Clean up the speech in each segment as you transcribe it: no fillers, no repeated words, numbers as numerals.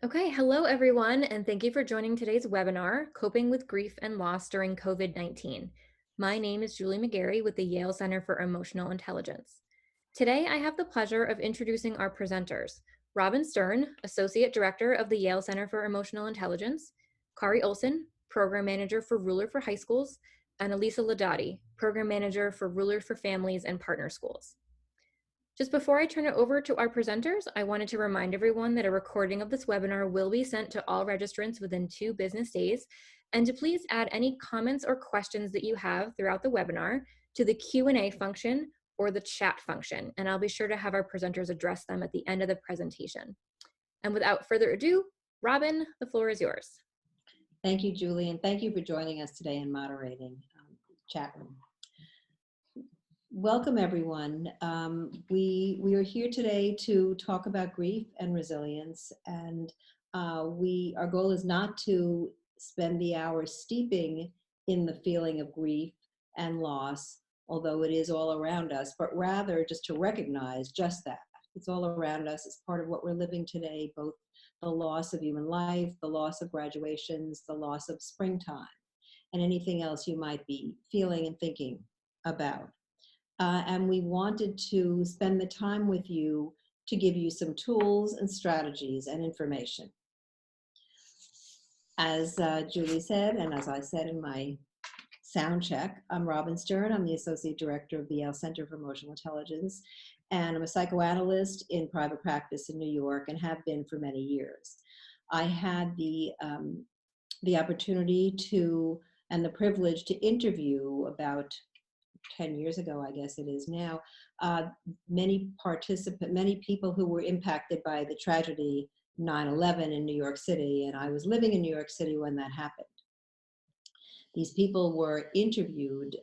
Okay, hello everyone, and thank you for joining today's webinar, Coping with Grief and Loss During COVID-19. My name is Julie McGarry with the Yale Center for Emotional Intelligence. Today, I have the pleasure of introducing our presenters, Robin Stern, Associate Director of the Yale Center for Emotional Intelligence, Kari Olson, Program Manager for Ruler for High Schools, and Elisa Ladati, Program Manager for Ruler for Families and Partner Schools. Just before I turn it over to our presenters, I wanted to remind everyone that a recording of this webinar will be sent to all registrants within 2 business days, and to please add any comments or questions that you have throughout the webinar to the Q&A function or the chat function, and I'll be sure to have our presenters address them at the end of the presentation. And without further ado, Robin, the floor is yours. Thank you, Julie, and thank you for joining us today and moderating the chat room. Welcome, everyone. We are here today to talk about grief and resilience, and our goal is not to spend the hour steeping in the feeling of grief and loss, although it is all around us, but rather just to recognize just that. It's all around us. It's part of what we're living today, both the loss of human life, the loss of graduations, the loss of springtime, and anything else you might be feeling and thinking about. And we wanted to spend the time with you to give you some tools and strategies and information. As Julie said, and as I said in my sound check, I'm Robin Stern. I'm the Associate Director of the Yale Center for Emotional Intelligence, and I'm a psychoanalyst in private practice in New York and have been for many years. I had the opportunity to and the privilege to interview about 10 years ago, I guess it is now, many people who were impacted by the tragedy 9/11 in New York City, and I was living in New York City when that happened. These people were interviewed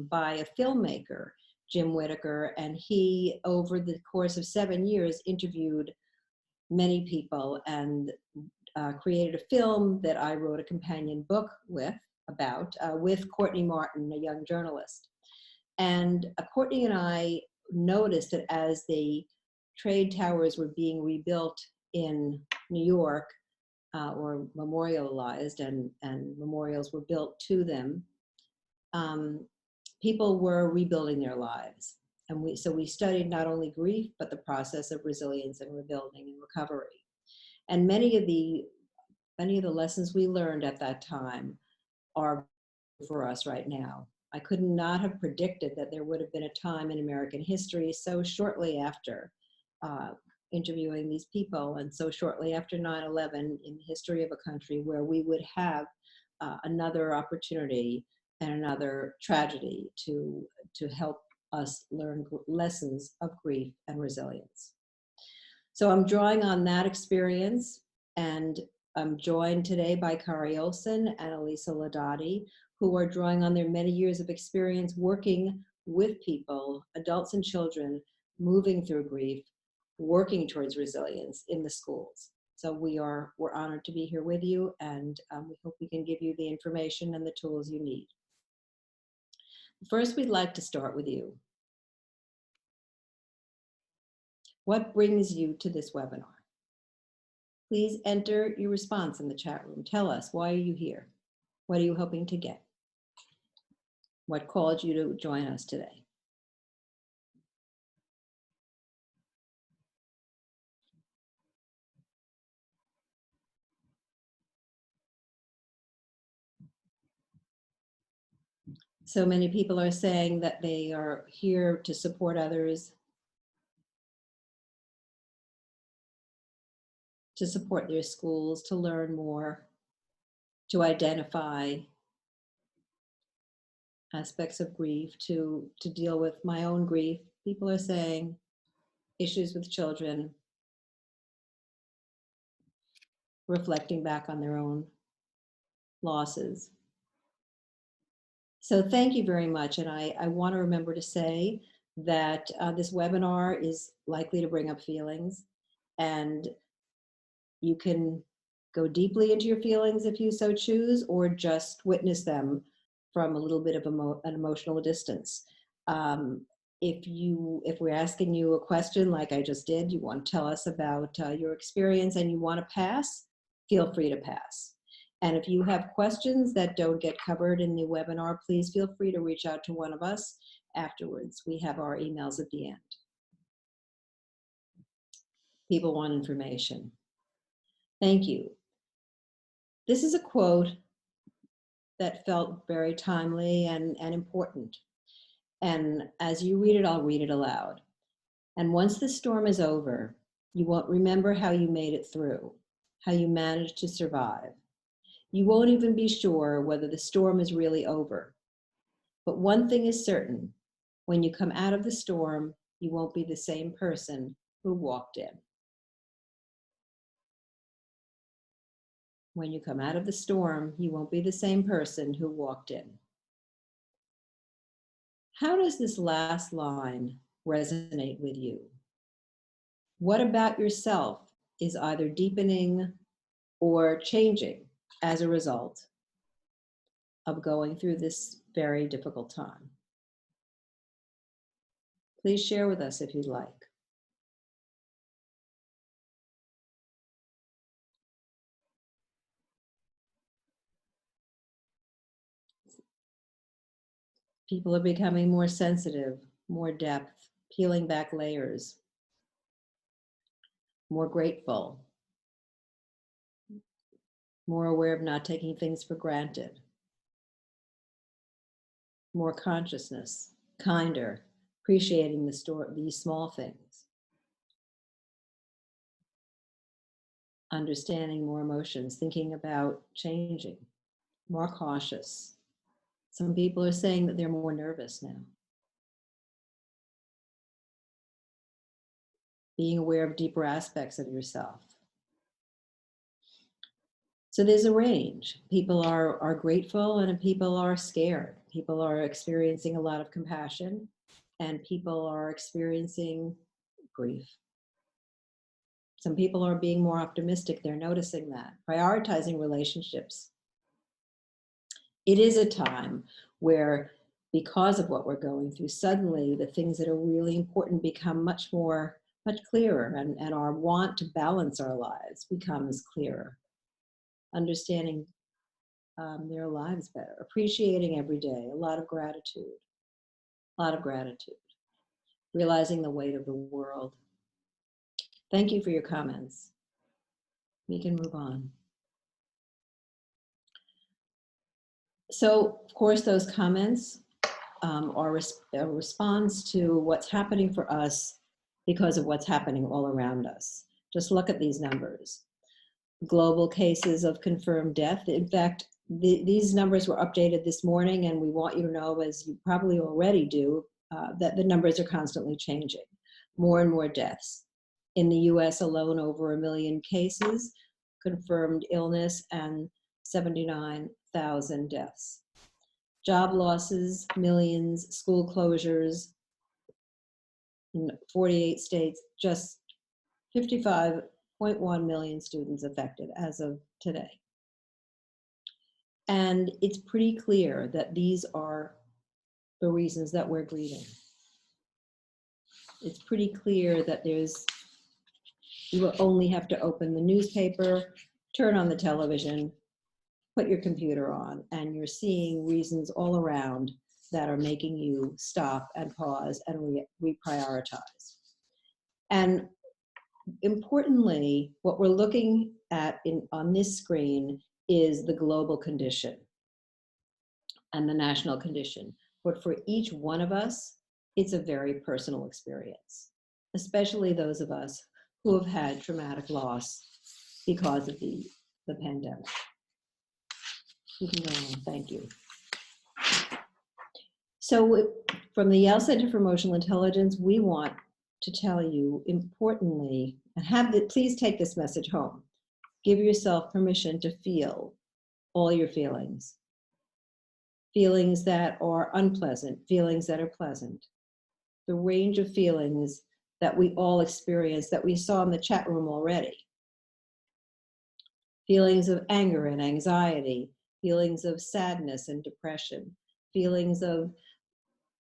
by a filmmaker, Jim Whitaker, and he, over the course of 7 years, interviewed many people and created a film that I wrote a companion book with Courtney Martin, a young journalist. And Courtney and I noticed that as the trade towers were being rebuilt in New York, or memorialized, and memorials were built to them, people were rebuilding their lives. And we studied not only grief, but the process of resilience and rebuilding and recovery. And many of the lessons we learned at that time are for us right now. I could not have predicted that there would have been a time in American history so shortly after interviewing these people, and so shortly after 9/11 in the history of a country, where we would have another opportunity and another tragedy to help us learn lessons of grief and resilience. So I'm drawing on that experience, and I'm joined today by Kari Olson and Elisa Ladati, who are drawing on their many years of experience working with people, adults and children, moving through grief, working towards resilience in the schools. So we're honored to be here with you, and we hope we can give you the information and the tools you need. First, we'd like to start with you. What brings you to this webinar? Please enter your response in the chat room. Tell us, why are you here? What are you hoping to get? What called you to join us today? So many people are saying that they are here to support others, to support their schools, to learn more, to identify aspects of grief, to deal with my own grief. People are saying issues with children, reflecting back on their own losses. So thank you very much. And I want to remember to say that this webinar is likely to bring up feelings, and you can go deeply into your feelings if you so choose, or just witness them from a little bit of an emotional distance. If we're asking you a question like I just did, you want to tell us about your experience and you want to pass, feel free to pass. And if you have questions that don't get covered in the webinar, please feel free to reach out to one of us afterwards. We have our emails at the end. People want information. Thank you. This is a quote that felt very timely and important. And as you read it, I'll read it aloud. And once the storm is over, you won't remember how you made it through, how you managed to survive. You won't even be sure whether the storm is really over. But one thing is certain, when you come out of the storm, you won't be the same person who walked in. When you come out of the storm, you won't be the same person who walked in. How does this last line resonate with you? What about yourself is either deepening or changing as a result of going through this very difficult time? Please share with us if you'd like. People are becoming more sensitive, more depth, peeling back layers, more grateful, more aware of not taking things for granted, more consciousness, kinder, appreciating these small things, understanding more emotions, thinking about changing, more cautious. Some people are saying that they're more nervous now. Being aware of deeper aspects of yourself. So there's a range. People are grateful and people are scared. People are experiencing a lot of compassion and people are experiencing grief. Some people are being more optimistic. They're noticing that. Prioritizing relationships. It is a time where, because of what we're going through, suddenly the things that are really important become much clearer, and our want to balance our lives becomes clearer. Understanding their lives better, appreciating every day, a lot of gratitude, realizing the weight of the world. Thank you for your comments. We can move on. So, of course, those comments are a response to what's happening for us because of what's happening all around us. Just look at these numbers. Global cases of confirmed death. In fact, these numbers were updated this morning, and we want you to know, as you probably already do, that the numbers are constantly changing. More and more deaths. In the US alone, over 1 million cases, confirmed illness, and 79,000 deaths. Job losses, millions, school closures in 48 states, just 55.1 million students affected as of today. And it's pretty clear that these are the reasons that we're grieving. It's pretty clear that you will only have to open the newspaper, turn on the television, put your computer on, and you're seeing reasons all around that are making you stop and pause and reprioritize. And importantly, what we're looking at on this screen is the global condition and the national condition. But for each one of us, it's a very personal experience, especially those of us who have had traumatic loss because of the pandemic. You can go on, thank you. So from the Yale Center for Emotional Intelligence, we want to tell you, importantly, and please take this message home. Give yourself permission to feel all your feelings. Feelings that are unpleasant, feelings that are pleasant. The range of feelings that we all experience that we saw in the chat room already. Feelings of anger and anxiety, feelings of sadness and depression, feelings of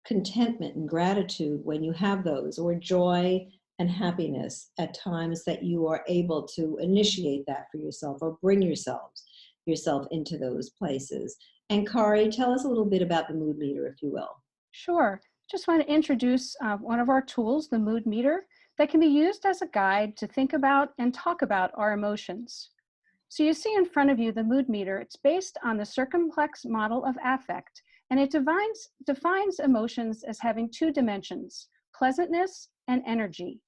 contentment and gratitude when you have those, or joy and happiness at times that you are able to initiate that for yourself or bring yourself into those places. And Kari, tell us a little bit about the mood meter, if you will. Sure. Just want to introduce one of our tools, the mood meter, that can be used as a guide to think about and talk about our emotions. So you see in front of you the mood meter. It's based on the circumplex model of affect, and it defines emotions as having two dimensions, pleasantness and energy.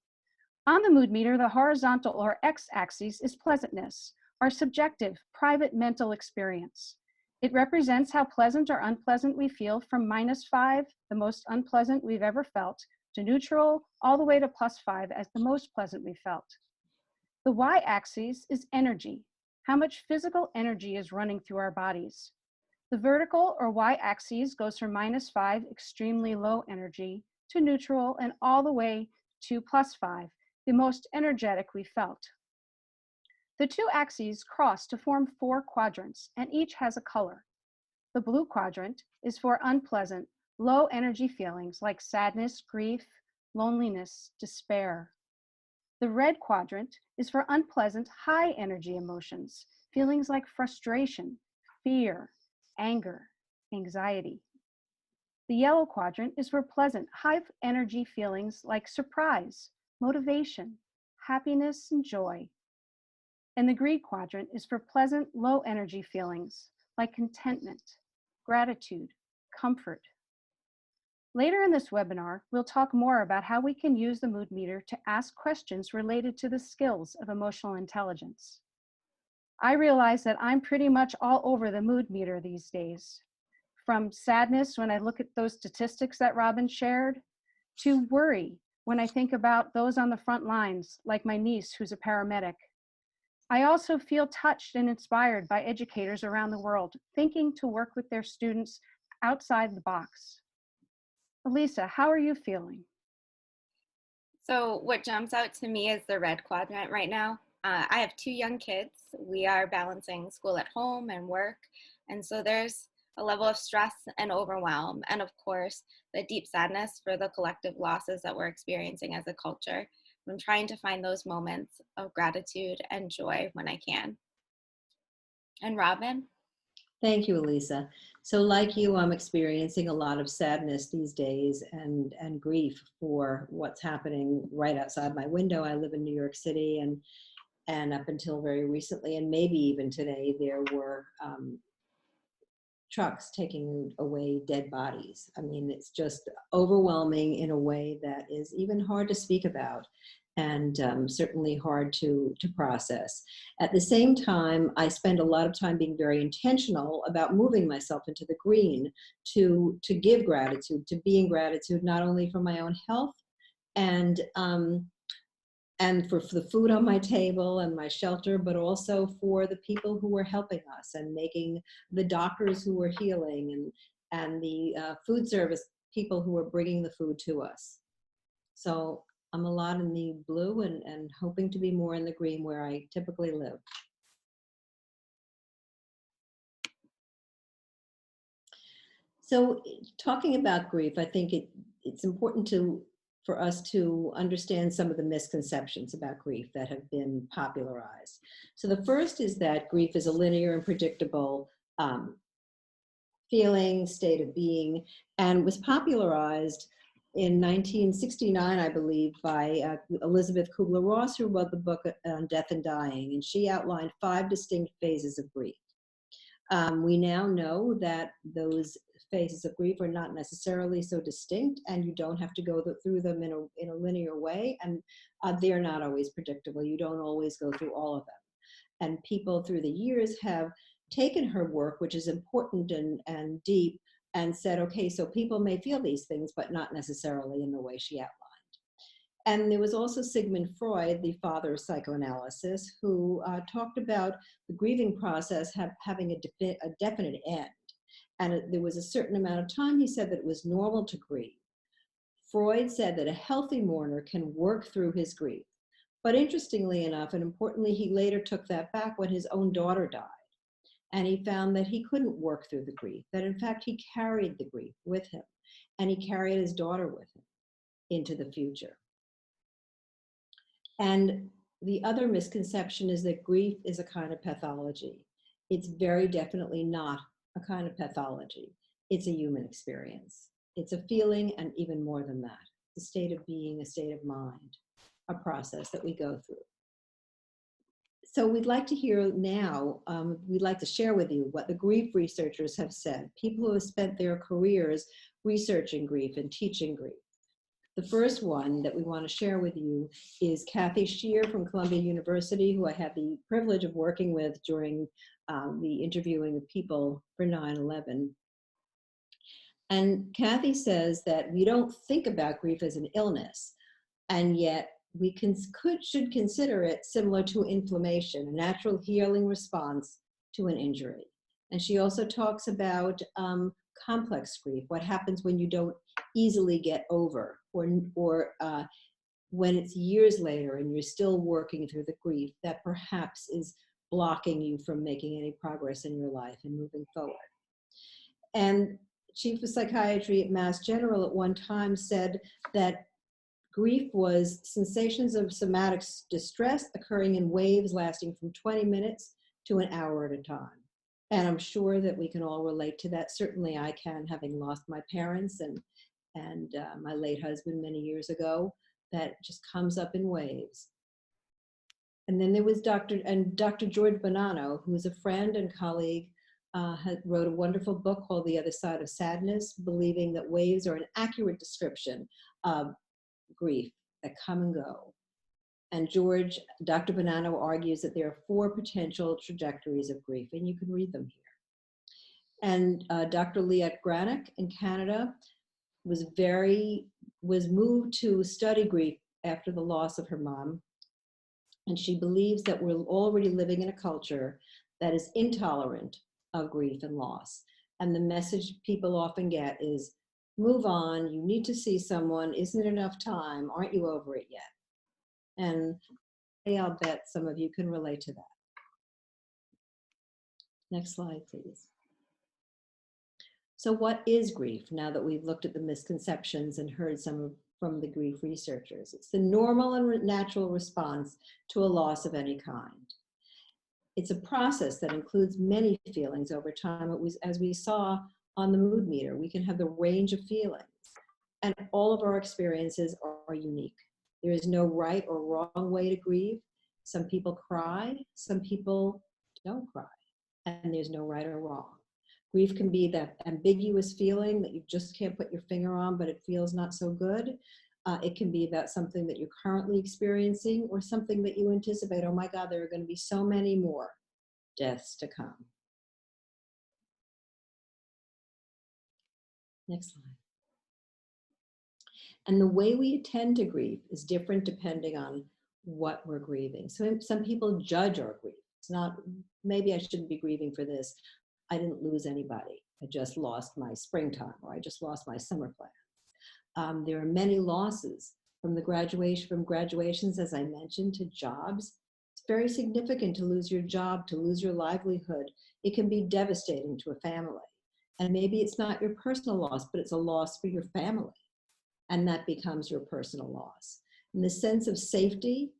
On the mood meter, the horizontal or x-axis is pleasantness, our subjective, private mental experience. It represents how pleasant or unpleasant we feel from -5, the most unpleasant we've ever felt, to neutral, all the way to +5 as the most pleasant we felt. The y-axis is energy, how much physical energy is running through our bodies. The vertical or y-axis goes from -5, extremely low energy, to neutral and all the way to +5, the most energetic we felt. The two axes cross to form 4 quadrants, and each has a color. The blue quadrant is for unpleasant, low energy feelings like sadness, grief, loneliness, despair. The red quadrant is for unpleasant, high energy emotions, feelings like frustration, fear, anger, anxiety. The yellow quadrant is for pleasant, high energy feelings like surprise, motivation, happiness, and joy. And the green quadrant is for pleasant, low energy feelings like contentment, gratitude, comfort. Later in this webinar, we'll talk more about how we can use the mood meter to ask questions related to the skills of emotional intelligence. I realize that I'm pretty much all over the mood meter these days. From sadness when I look at those statistics that Robin shared, to worry when I think about those on the front lines, like my niece who's a paramedic. I also feel touched and inspired by educators around the world thinking to work with their students outside the box. Elisa, how are you feeling? So what jumps out to me is the red quadrant right now. I have 2 young kids. We are balancing school at home and work. And so there's a level of stress and overwhelm. And of course, the deep sadness for the collective losses that we're experiencing as a culture. I'm trying to find those moments of gratitude and joy when I can. And Robin? Thank you, Elisa. So like you, I'm experiencing a lot of sadness these days and grief for what's happening right outside my window. I live in New York City, and up until very recently, and maybe even today, there were trucks taking away dead bodies. I mean, it's just overwhelming in a way that is even hard to speak about, and certainly hard to process. At the same time, I spend a lot of time being very intentional about moving myself into the green to give gratitude, to be in gratitude, not only for my own health and for the food on my table and my shelter, but also for the people who were helping us and making the doctors who were healing and the food service people who were bringing the food to us. So I'm a lot in the blue and hoping to be more in the green where I typically live. So talking about grief, I think it's important for us to understand some of the misconceptions about grief that have been popularized. So the first is that grief is a linear and predictable feeling, state of being, and was popularized in 1969, I believe, by Elizabeth Kubler-Ross, who wrote the book on Death and Dying, and she outlined 5 distinct phases of grief. We now know that those phases of grief are not necessarily so distinct, and you don't have to go through them in a linear way, and they're not always predictable. You don't always go through all of them. And people through the years have taken her work, which is important and deep, and said, okay, so people may feel these things, but not necessarily in the way she outlined. And there was also Sigmund Freud, the father of psychoanalysis, who talked about the grieving process having a definite end. And there was a certain amount of time, he said, that it was normal to grieve. Freud said that a healthy mourner can work through his grief. But interestingly enough, and importantly, he later took that back when his own daughter died. And he found that he couldn't work through the grief, that in fact he carried the grief with him, and he carried his daughter with him into the future. And the other misconception is that grief is a kind of pathology. It's very definitely not a kind of pathology. It's a human experience. It's a feeling, and even more than that, a state of being, a state of mind, a process that we go through. So we'd like to hear now, we'd like to share with you what the grief researchers have said, people who have spent their careers researching grief and teaching grief. The first one that we want to share with you is Kathy Shear from Columbia University, who I had the privilege of working with during the interviewing of people for 9/11. And Kathy says that we don't think about grief as an illness, and yet we should consider it similar to inflammation, a natural healing response to an injury. And she also talks about complex grief, what happens when you don't easily get over, or when it's years later and you're still working through the grief that perhaps is blocking you from making any progress in your life and moving forward. And Chief of Psychiatry at Mass General at one time said that grief was sensations of somatic distress occurring in waves lasting from 20 minutes to an hour at a time. And I'm sure that we can all relate to that. Certainly I can, having lost my parents and my late husband many years ago. That just comes up in waves. And then there was Dr. George Bonanno, who was a friend and colleague, wrote a wonderful book called The Other Side of Sadness, believing that waves are an accurate description of grief that come and go. And Dr. Bonanno argues that there are 4 potential trajectories of grief, and you can read them here. And Dr. Liette Granick in Canada was moved to study grief after the loss of her mom. And she believes that we're already living in a culture that is intolerant of grief and loss. And the message people often get is, move on, you need to see someone, isn't it enough time, aren't you over it yet? And I'll bet some of you can relate to that. Next slide, please. So what is grief, now that we've looked at the misconceptions and heard some from the grief researchers? It's the normal and natural response to a loss of any kind. It's a process that includes many feelings over time. As we saw on the mood meter, we can have the range of feelings, and all of our experiences are unique. There is no right or wrong way to grieve. Some people cry, some people don't cry, and there's no right or wrong. Grief can be that ambiguous feeling that you just can't put your finger on, but it feels not so good. It can be about something that you're currently experiencing, or something that you anticipate, oh my God, there are going to be so many more deaths to come. Next slide. And the way we attend to grief is different depending on what we're grieving. So some people judge our grief. It's not, maybe I shouldn't be grieving for this. I didn't lose anybody. I just lost my springtime, or I just lost my summer plan. There are many losses from graduations, as I mentioned, to jobs. It's very significant to lose your job, to lose your livelihood. It can be devastating to a family. And maybe it's not your personal loss, but it's a loss for your family. And that becomes your personal loss. And the sense of safety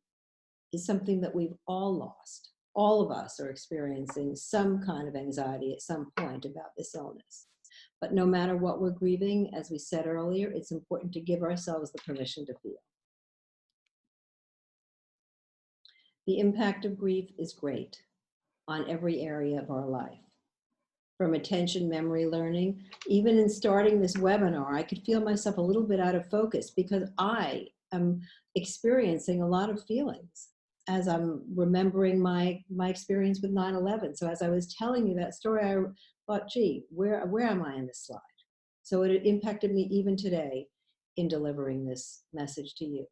is something that we've all lost. All of us are experiencing some kind of anxiety at some point about this illness. But no matter what we're grieving, as we said earlier, it's important to give ourselves the permission to feel. The impact of grief is great on every area of our life. From attention, memory, learning, even in starting this webinar, I could feel myself a little bit out of focus because I am experiencing a lot of feelings as I'm remembering my experience with 9/11. So as I was telling you that story, I thought, gee, where am I in this slide? So it impacted me even today in delivering this message to you.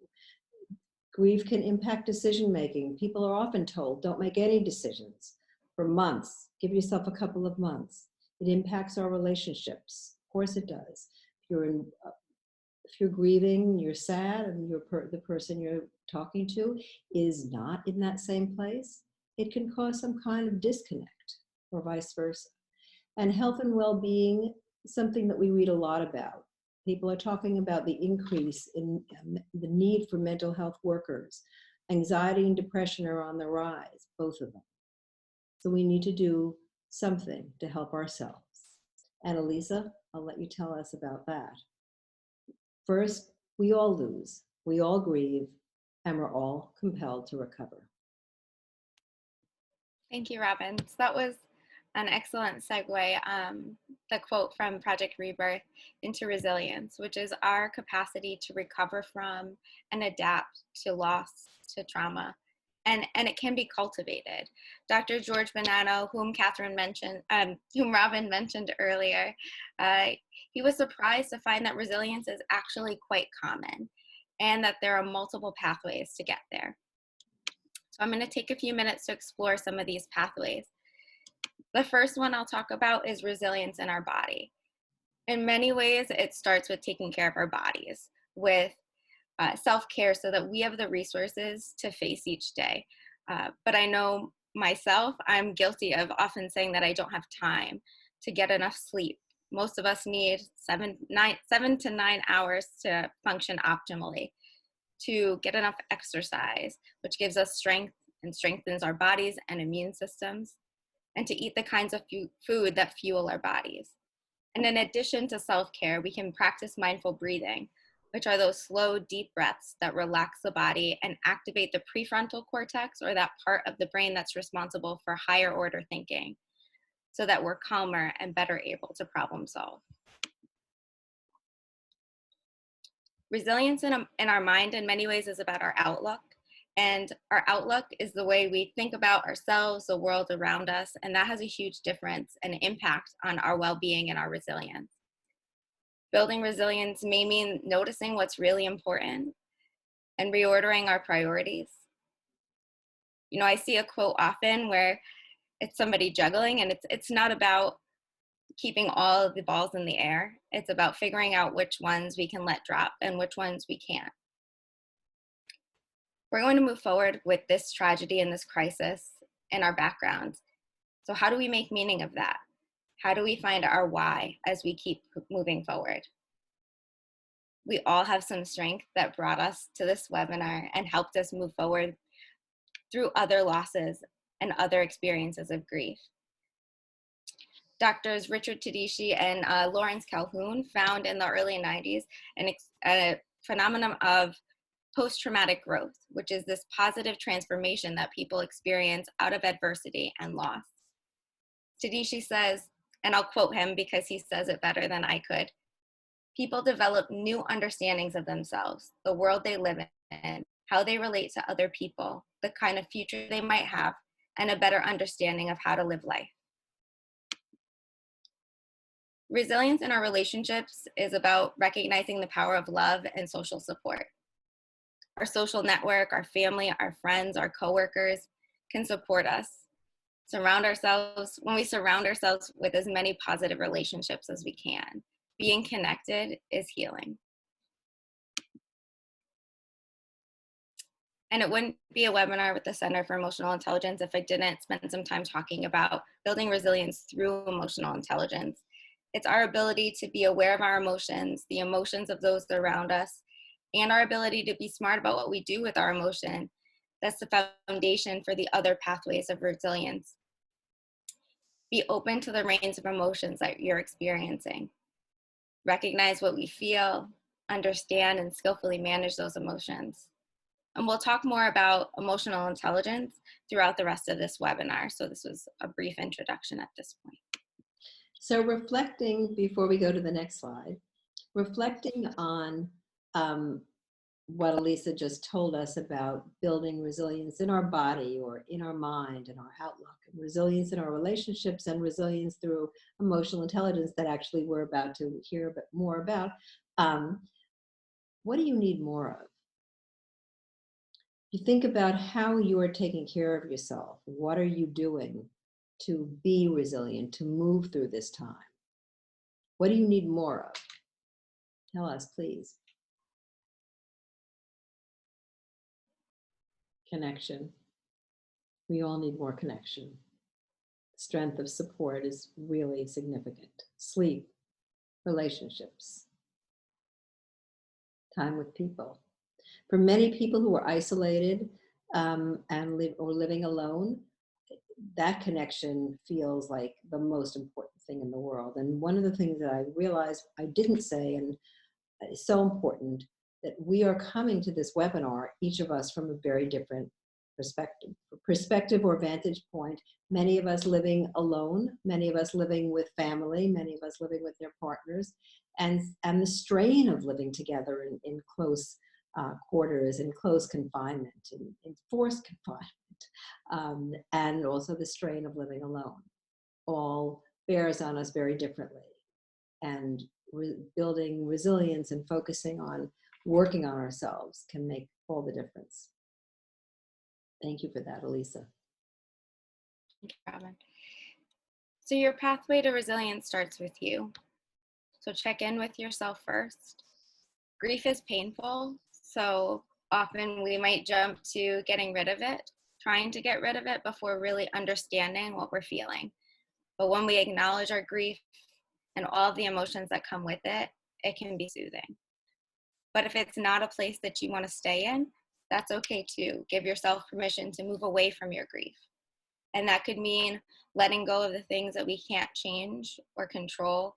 Grief can impact decision-making. People are often told, don't make any decisions for months. Give yourself a couple of months. It impacts our relationships. Of course it does. If you're grieving, you're sad, and the person you're talking to is not in that same place, it can cause some kind of disconnect, or vice versa. And health and well-being is something that we read a lot about. People are talking about the increase in the need for mental health workers Anxiety and depression are on the rise, both of them. So we need to do something to help ourselves. And Elisa, I'll let you tell us about that. First, we all lose, we all grieve, and we're all compelled to recover. Thank you, Robin. So that was an excellent segue, the quote from Project Rebirth, into resilience, which is our capacity to recover from and adapt to loss, to trauma. And it can be cultivated. Dr. George Bonanno, whom Robin mentioned earlier, he was surprised to find that resilience is actually quite common and that there are multiple pathways to get there. So I'm going to take a few minutes to explore some of these pathways. The first one I'll talk about is resilience in our body. In many ways, it starts with taking care of our bodies, with self-care so that we have the resources to face each day. But I know myself, I'm guilty of often saying that I don't have time to get enough sleep. Most of us need 7 to 9 hours to function optimally, to get enough exercise, which gives us strength and strengthens our bodies and immune systems, and to eat the kinds of food that fuel our bodies. And in addition to self-care, we can practice mindful breathing, which are those slow, deep breaths that relax the body and activate the prefrontal cortex, or that part of the brain that's responsible for higher order thinking, so that we're calmer and better able to problem solve. Resilience in our mind in many ways is about our outlook. And our outlook is the way we think about ourselves, the world around us, and that has a huge difference and impact on our well-being and our resilience. Building resilience may mean noticing what's really important and reordering our priorities. You know, I see a quote often where it's somebody juggling, and it's not about keeping all of the balls in the air. It's about figuring out which ones we can let drop and which ones we can't. We're going to move forward with this tragedy and this crisis in our background. So how do we make meaning of that? How do we find our why as we keep moving forward? We all have some strength that brought us to this webinar and helped us move forward through other losses and other experiences of grief. Doctors Richard Tedici and Lawrence Calhoun found in the early 90s a phenomenon of post-traumatic growth, which is this positive transformation that people experience out of adversity and loss. Tedici says, and I'll quote him because he says it better than I could, "People develop new understandings of themselves, the world they live in, how they relate to other people, the kind of future they might have, and a better understanding of how to live life." Resilience in our relationships is about recognizing the power of love and social support. Our social network, our family, our friends, our coworkers can support us. When we surround ourselves with as many positive relationships as we can, being connected is healing. And it wouldn't be a webinar with the Center for Emotional Intelligence if I didn't spend some time talking about building resilience through emotional intelligence. It's our ability to be aware of our emotions, the emotions of those around us, and our ability to be smart about what we do with our emotion. That's the foundation for the other pathways of resilience. Be open to the range of emotions that you're experiencing. Recognize what we feel, understand, and skillfully manage those emotions. And we'll talk more about emotional intelligence throughout the rest of this webinar. So this was a brief introduction at this point. So reflecting, before we go to the next slide, reflecting on what Elisa just told us about building resilience in our body or in our mind and our outlook, and resilience in our relationships, and resilience through emotional intelligence that actually we're about to hear a bit more about. What do you need more of? You think about how you are taking care of yourself. What are you doing to be resilient, to move through this time? What do you need more of? Tell us, please. Connection. We all need more connection. Strength of support is really significant. Sleep, relationships, time with people. For many people who are isolated, and living alone, that connection feels like the most important thing in the world. And one of the things that I realized I didn't say, and is so important, that we are coming to this webinar, each of us from a very different perspective or vantage point. Many of us living alone, many of us living with family, many of us living with their partners, and the strain of living together in close quarters, in close confinement, in forced confinement, and also the strain of living alone, all bears on us very differently. And building resilience and focusing on working on ourselves can make all the difference. Thank you for that, Elisa. Thank you, Robin. So your pathway to resilience starts with you. So check in with yourself first. Grief is painful, so often we might jump to getting rid of it, trying to get rid of it before really understanding what we're feeling. But when we acknowledge our grief and all of the emotions that come with it, it can be soothing. But if it's not a place that you want to stay in, that's okay too. Give yourself permission to move away from your grief. And that could mean letting go of the things that we can't change or control,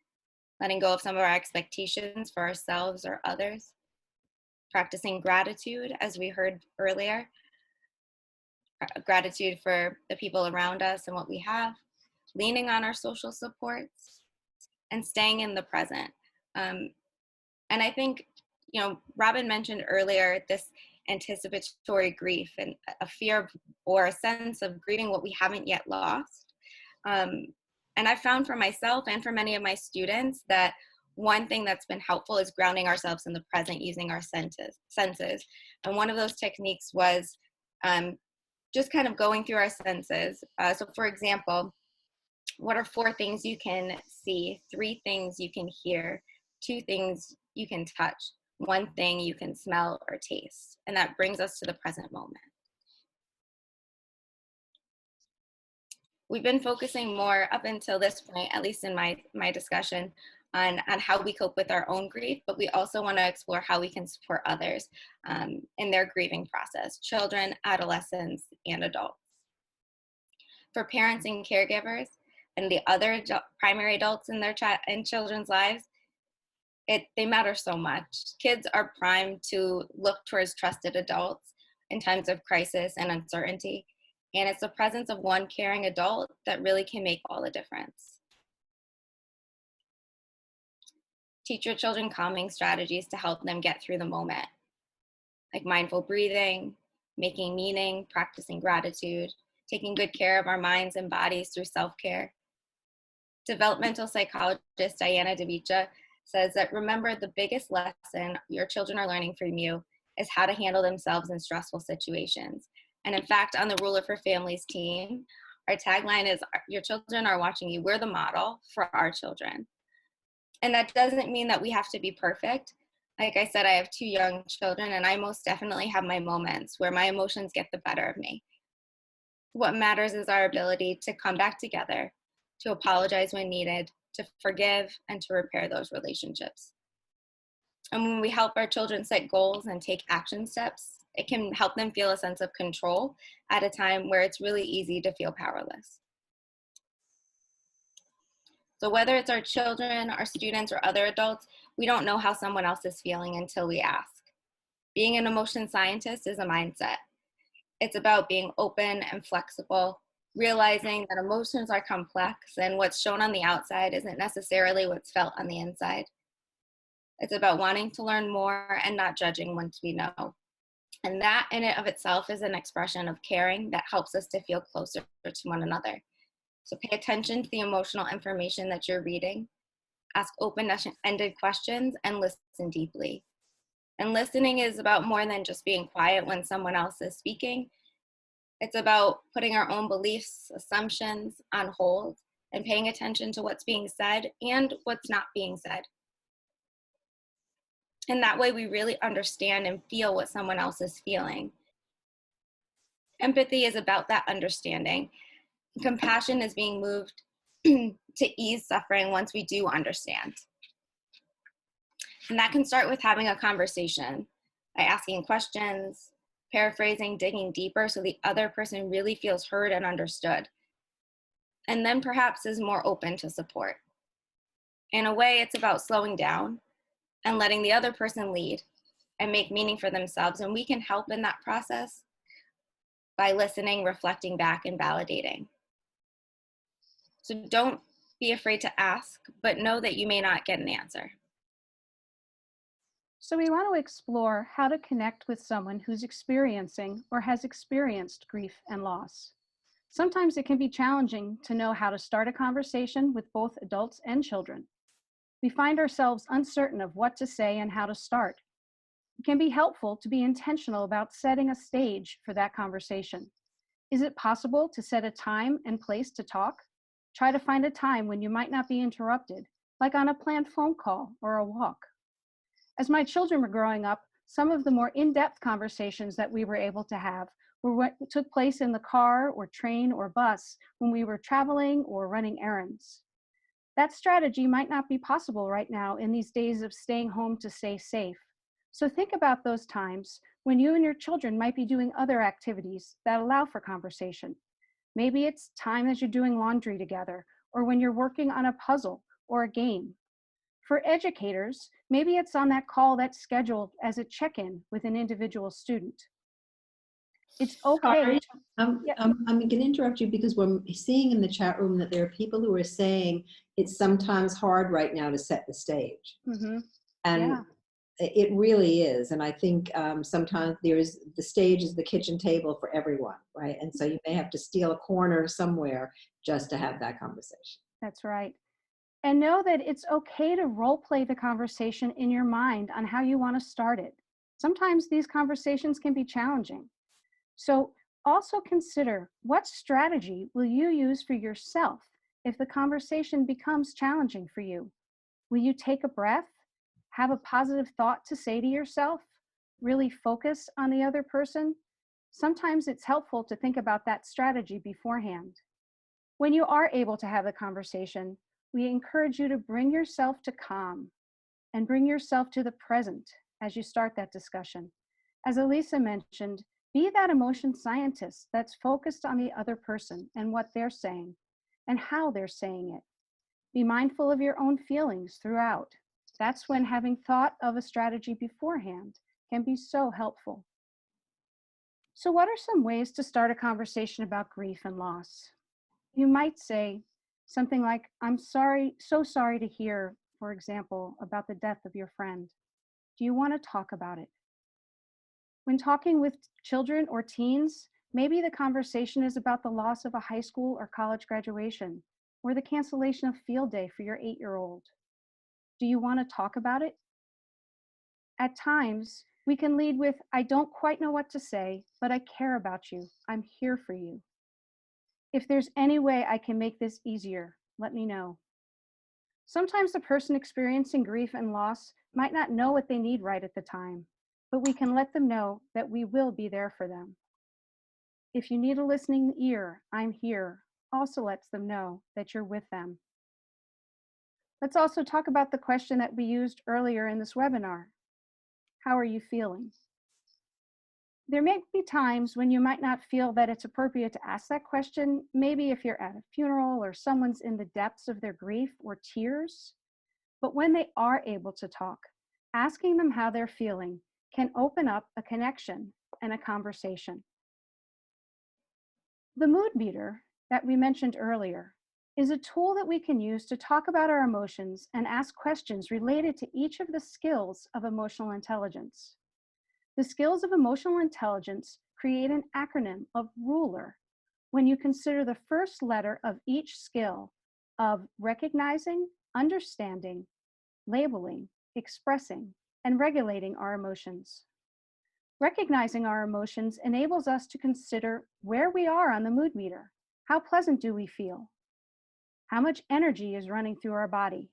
letting go of some of our expectations for ourselves or others, practicing gratitude, as we heard earlier, gratitude for the people around us and what we have, leaning on our social supports, and staying in the present. And I think, Robin mentioned earlier this anticipatory grief and a fear or a sense of grieving what we haven't yet lost. And I found for myself and for many of my students that one thing that's been helpful is grounding ourselves in the present using our senses. And one of those techniques was just kind of going through our senses. So for example, what are 4 things you can see, 3 things you can hear, 2 things you can touch, 1 thing you can smell or taste? And that brings us to the present moment. We've been focusing more up until this point, at least in my discussion, on how we cope with our own grief, but we also want to explore how we can support others in their grieving process, children, adolescents, and adults. For parents and caregivers and the other primary adults in their children's lives, they matter so much. Kids are primed to look towards trusted adults in times of crisis and uncertainty. And it's the presence of one caring adult that really can make all the difference. Teach your children calming strategies to help them get through the moment, like mindful breathing, making meaning, practicing gratitude, taking good care of our minds and bodies through self-care. Developmental psychologist Diana DeVicha says that remember, the biggest lesson your children are learning from you is how to handle themselves in stressful situations. And in fact, on the Ruler for Families team, our tagline is, your children are watching you. We're the model for our children. And that doesn't mean that we have to be perfect. Like I said, I have 2 young children, and I most definitely have my moments where my emotions get the better of me. What matters is our ability to come back together, to apologize when needed, to forgive, and to repair those relationships. And when we help our children set goals and take action steps, it can help them feel a sense of control at a time where it's really easy to feel powerless. So whether it's our children, our students, or other adults, we don't know how someone else is feeling until we ask. Being an emotion scientist is a mindset. It's about being open and flexible, realizing that emotions are complex and what's shown on the outside isn't necessarily what's felt on the inside. It's about wanting to learn more and not judging once we know. And that in and of itself is an expression of caring that helps us to feel closer to one another. So pay attention to the emotional information that you're reading, ask open-ended questions, and listen deeply. And listening is about more than just being quiet when someone else is speaking. It's about putting our own beliefs, assumptions on hold and paying attention to what's being said and what's not being said. And that way we really understand and feel what someone else is feeling. Empathy is about that understanding. Compassion is being moved to ease suffering once we do understand. And that can start with having a conversation by asking questions, paraphrasing, digging deeper so the other person really feels heard and understood, and then perhaps is more open to support. In a way, it's about slowing down and letting the other person lead and make meaning for themselves. And we can help in that process by listening, reflecting back, and validating. So don't be afraid to ask, but know that you may not get an answer. So we want to explore how to connect with someone who's experiencing or has experienced grief and loss. Sometimes it can be challenging to know how to start a conversation with both adults and children. We find ourselves uncertain of what to say and how to start. It can be helpful to be intentional about setting a stage for that conversation. Is it possible to set a time and place to talk? Try to find a time when you might not be interrupted, like on a planned phone call or a walk. As my children were growing up, some of the more in-depth conversations that we were able to have were what took place in the car or train or bus when we were traveling or running errands. That strategy might not be possible right now in these days of staying home to stay safe. So think about those times when you and your children might be doing other activities that allow for conversation. Maybe it's time as you're doing laundry together, or when you're working on a puzzle or a game. For educators, maybe it's on that call that's scheduled as a check-in with an individual student. It's okay Sorry, to, I'm, yeah, I'm going to interrupt you because we're seeing in the chat room that there are people who are saying it's sometimes hard right now to set the stage. And yeah. it really is. And I think sometimes the stage is the kitchen table for everyone, right? And so you may have to steal a corner somewhere just to have that conversation. That's right. And know that it's okay to role play the conversation in your mind on how you want to start it. Sometimes these conversations can be challenging. So also consider, what strategy will you use for yourself if the conversation becomes challenging for you? Will you take a breath, have a positive thought to say to yourself, really focus on the other person? Sometimes it's helpful to think about that strategy beforehand. When you are able to have a conversation, we encourage you to bring yourself to calm and bring yourself to the present as you start that discussion. As Elisa mentioned, be that emotion scientist that's focused on the other person and what they're saying and how they're saying it. Be mindful of your own feelings throughout. That's when having thought of a strategy beforehand can be so helpful. So what are some ways to start a conversation about grief and loss? You might say something like, I'm sorry, so sorry to hear, for example, about the death of your friend. Do you want to talk about it? When talking with children or teens, maybe the conversation is about the loss of a high school or college graduation, or the cancellation of field day for your 8-year-old. Do you want to talk about it? At times, we can lead with, I don't quite know what to say, but I care about you. I'm here for you. If there's any way I can make this easier, let me know. Sometimes the person experiencing grief and loss might not know what they need right at the time, but we can let them know that we will be there for them. If you need a listening ear, I'm here also lets them know that you're with them. Let's also talk about the question that we used earlier in this webinar. How are you feeling? There may be times when you might not feel that it's appropriate to ask that question, maybe if you're at a funeral or someone's in the depths of their grief or tears. But when they are able to talk, asking them how they're feeling can open up a connection and a conversation. The mood meter that we mentioned earlier is a tool that we can use to talk about our emotions and ask questions related to each of the skills of emotional intelligence. The skills of emotional intelligence create an acronym of RULER when you consider the first letter of each skill of recognizing, understanding, labeling, expressing, and regulating our emotions. Recognizing our emotions enables us to consider where we are on the mood meter. How pleasant do we feel? How much energy is running through our body?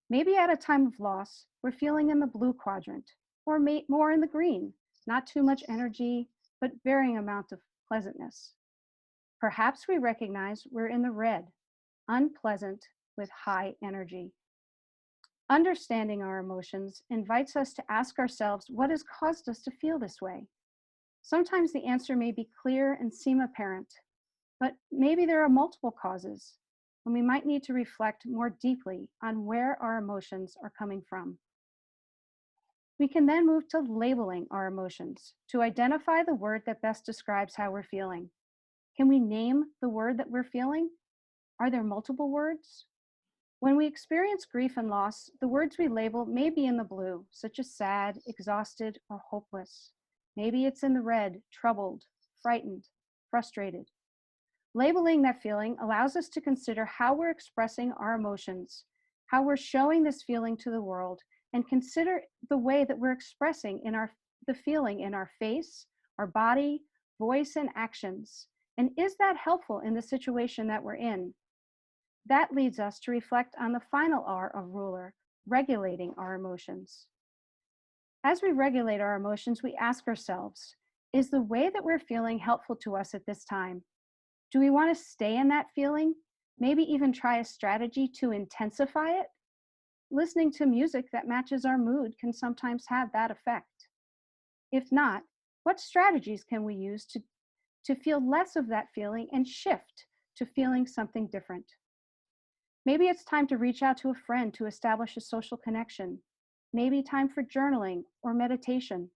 Maybe at a time of loss, we're feeling in the blue quadrant, or more in the green, not too much energy, but varying amount of pleasantness. Perhaps we recognize we're in the red, unpleasant with high energy. Understanding our emotions invites us to ask ourselves what has caused us to feel this way. Sometimes the answer may be clear and seem apparent, but maybe there are multiple causes, and we might need to reflect more deeply on where our emotions are coming from. We can then move to labeling our emotions to identify the word that best describes how we're feeling. Can we name the word that we're feeling? Are there multiple words? When we experience grief and loss, the words we label may be in the blue, such as sad, exhausted, or hopeless. Maybe it's in the red, troubled, frightened, frustrated. Labeling that feeling allows us to consider how we're expressing our emotions, how we're showing this feeling to the world, and consider the way that we're expressing the feeling in our face, our body, voice, and actions. And is that helpful in the situation that we're in? That leads us to reflect on the final R of ruler, regulating our emotions. As we regulate our emotions, we ask ourselves, is the way that we're feeling helpful to us at this time? Do we want to stay in that feeling? Maybe even try a strategy to intensify it? Listening to music that matches our mood can sometimes have that effect. If not, what strategies can we use to feel less of that feeling and shift to feeling something different? Maybe it's time to reach out to a friend to establish a social connection. Maybe time for journaling or meditation.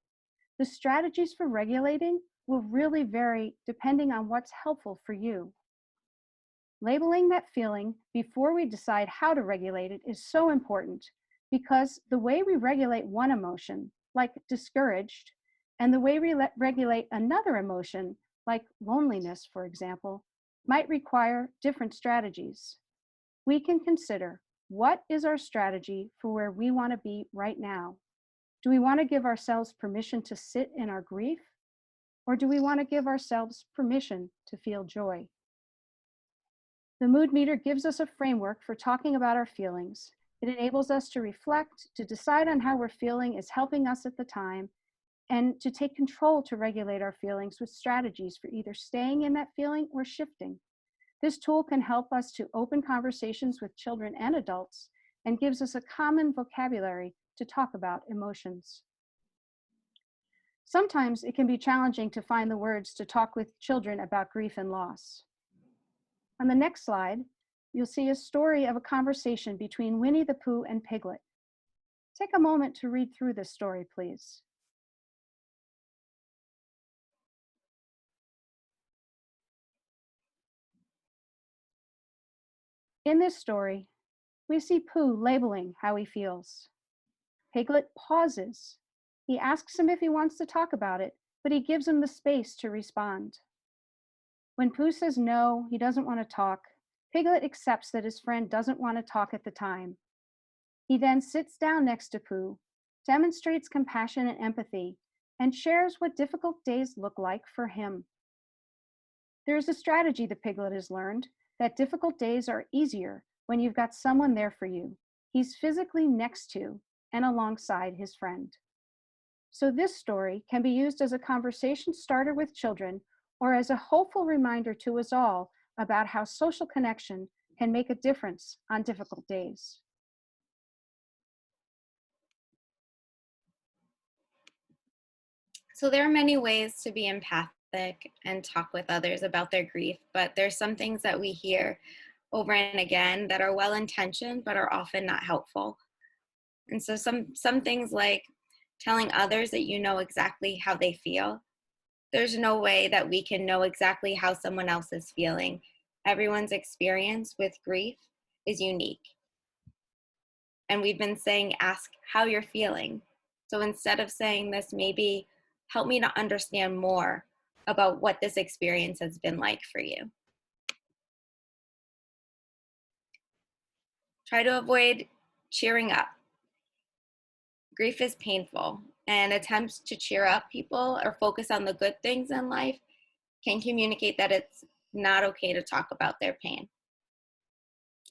The strategies for regulating will really vary depending on what's helpful for you. Labeling that feeling before we decide how to regulate it is so important because the way we regulate one emotion, like discouraged, and the way we regulate another emotion, like loneliness, for example, might require different strategies. We can consider, what is our strategy for where we want to be right now? Do we want to give ourselves permission to sit in our grief? Or do we want to give ourselves permission to feel joy? The mood meter gives us a framework for talking about our feelings. It enables us to reflect, to decide on how we're feeling is helping us at the time, and to take control to regulate our feelings with strategies for either staying in that feeling or shifting. This tool can help us to open conversations with children and adults and gives us a common vocabulary to talk about emotions. Sometimes it can be challenging to find the words to talk with children about grief and loss. On the next slide, you'll see a story of a conversation between Winnie the Pooh and Piglet. Take a moment to read through this story, please. In this story, we see Pooh labeling how he feels. Piglet pauses. He asks him if he wants to talk about it, but he gives him the space to respond. When Pooh says no, he doesn't want to talk, Piglet accepts that his friend doesn't want to talk at the time. He then sits down next to Pooh, demonstrates compassion and empathy, and shares what difficult days look like for him. There is a strategy the Piglet has learned, that difficult days are easier when you've got someone there for you. He's physically next to and alongside his friend. So this story can be used as a conversation starter with children or as a hopeful reminder to us all about how social connection can make a difference on difficult days. So there are many ways to be empathic and talk with others about their grief, but there's some things that we hear over and again that are well-intentioned but are often not helpful. And so some things like telling others that you know exactly how they feel. There's no way that we can know exactly how someone else is feeling. Everyone's experience with grief is unique. And we've been saying, ask how you're feeling. So instead of saying this, maybe help me to understand more about what this experience has been like for you. Try to avoid cheering up. Grief is painful, and attempts to cheer up people or focus on the good things in life can communicate that it's not okay to talk about their pain.